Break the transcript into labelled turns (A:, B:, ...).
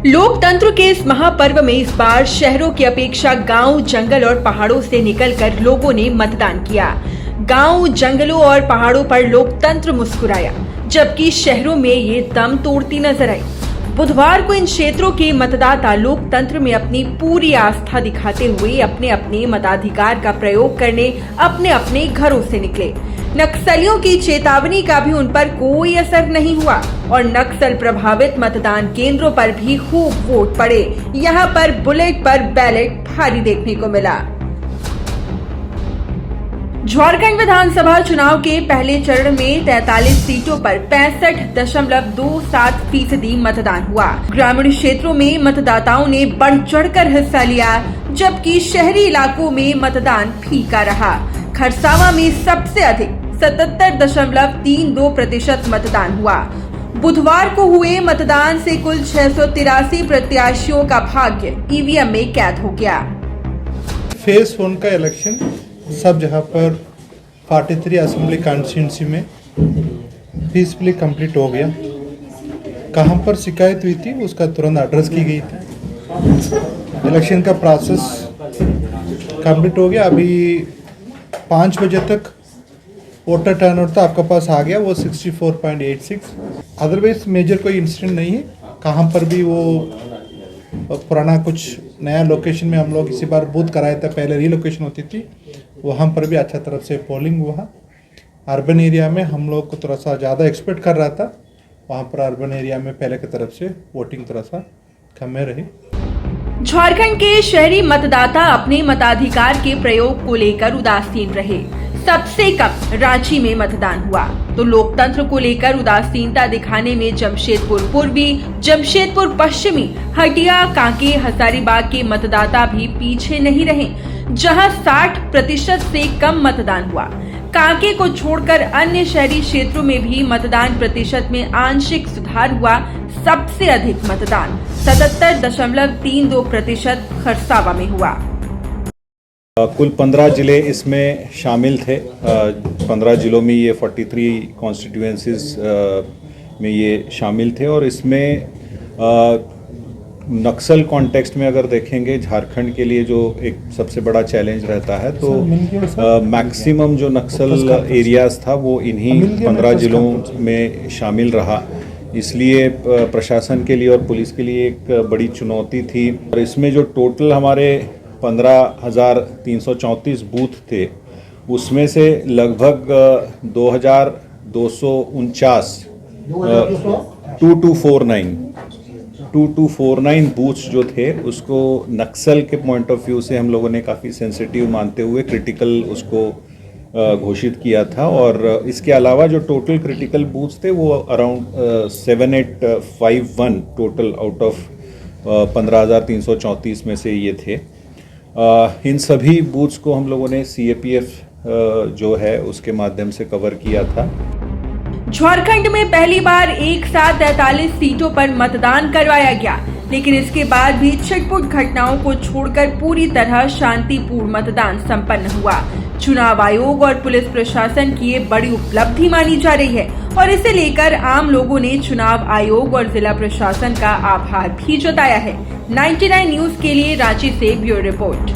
A: लोकतंत्र के इस महापर्व में इस बार शहरों की अपेक्षा गांव, जंगल और पहाड़ों से निकलकर लोगों ने मतदान किया। गांव, जंगलों और पहाड़ों पर लोकतंत्र मुस्कुराया, जबकि शहरों में ये दम तोड़ती नजर आई। बुधवार को इन क्षेत्रों के मतदाता लोकतंत्र में अपनी पूरी आस्था दिखाते हुए अपने अपने मताधिकार का प्रयोग करने अपने अपने घरों से निकले। नक्सलियों की चेतावनी का भी उन पर कोई असर नहीं हुआ और नक्सल प्रभावित मतदान केंद्रों पर भी खूब वोट पड़े। यहां पर बुलेट पर बैलेट भारी देखने को मिला। झारखंड विधानसभा चुनाव के पहले चरण में 43 सीटों पर 65.27% मतदान हुआ। ग्रामीण क्षेत्रों में मतदाताओं ने बढ़ चढ़कर हिस्सा लिया, जबकि शहरी इलाकों में मतदान फीका रहा। खरसावां में सबसे अधिक 77.32% मतदान हुआ। बुधवार को हुए मतदान से कुल 683 प्रत्याशियों का भाग्य ईवीएम में कैद हो गया।
B: फेज 1 का इलेक्शन सब जगह पर 43 असेंबली कॉन्स्टिट्यूंसी में पीसफुली कंप्लीट हो गया। कहाँ पर शिकायत हुई थी उसका तुरंत एड्रेस की गई थी। इलेक्शन का प्रोसेस कंप्लीट हो गया। अभी 5 बजे तक वोटर टर्नआउट तो आपके पास आ गया, वो 64.86। अदरवाइज मेजर कोई इंसिडेंट नहीं है। कहाँ पर भी वो पुराना कुछ नया लोकेशन में हम लोग इसी बार बूथ कराया था, पहले रीलोकेशन होती थी, वहाँ पर भी अच्छा तरफ से पोलिंग हुआ। अर्बन एरिया में हम लोग को थोड़ा सा ज़्यादा एक्सपेक्ट कर रहा था, वहाँ पर अर्बन एरिया में पहले की तरफ से वोटिंग थोड़ा सा कम में रही।
A: झारखंड के शहरी मतदाता अपने मताधिकार के प्रयोग को लेकर उदासीन रहे। सबसे कम रांची में मतदान हुआ तो लोकतंत्र को लेकर उदासीनता दिखाने में जमशेदपुर पूर्वी, जमशेदपुर पश्चिमी, हटिया, कांके, हजारीबाग के मतदाता भी पीछे नहीं रहे, जहां 60% से कम मतदान हुआ। कांके को छोड़कर अन्य शहरी क्षेत्रों में भी मतदान प्रतिशत में आंशिक सुधार हुआ। सबसे अधिक मतदान 77.32% खरसावा में हुआ।
C: कुल 15 जिले इसमें शामिल थे। 15 जिलों में ये 43 कॉन्स्टिट्यूएंसीज में ये शामिल थे और इसमें नक्सल कॉन्टेक्स्ट में अगर देखेंगे झारखंड के लिए जो एक सबसे बड़ा चैलेंज रहता है तो मैक्सिमम जो नक्सल एरियाज था वो इन्हीं 15 जिलों में शामिल रहा। इसलिए प्रशासन के लिए और पुलिस के लिए एक बड़ी चुनौती थी। और इसमें जो टोटल हमारे 15,334 बूथ थे उसमें से लगभग 2249 बूथ्स जो थे उसको नक्सल के पॉइंट ऑफ व्यू से हम लोगों ने काफ़ी सेंसिटिव मानते हुए क्रिटिकल उसको घोषित किया था। और इसके अलावा जो टोटल क्रिटिकल बूथ्स थे वो अराउंड 7851 टोटल आउट ऑफ 15,334 में से ये थे। इन सभी बूथ्स को हम लोगों ने CAPF जो है उसके माध्यम से कवर किया था।
A: झारखंड में पहली बार एक साथ 43 सीटों पर मतदान करवाया गया, लेकिन इसके बाद भी छिटपुट घटनाओं को छोड़कर पूरी तरह शांतिपूर्ण मतदान संपन्न हुआ। चुनाव आयोग और पुलिस प्रशासन की ये बड़ी उपलब्धि मानी जा रही है और इसे लेकर आम लोगों ने चुनाव आयोग और जिला प्रशासन का आभार भी जताया है। 99 न्यूज के लिए रांची से ब्यूरो रिपोर्ट।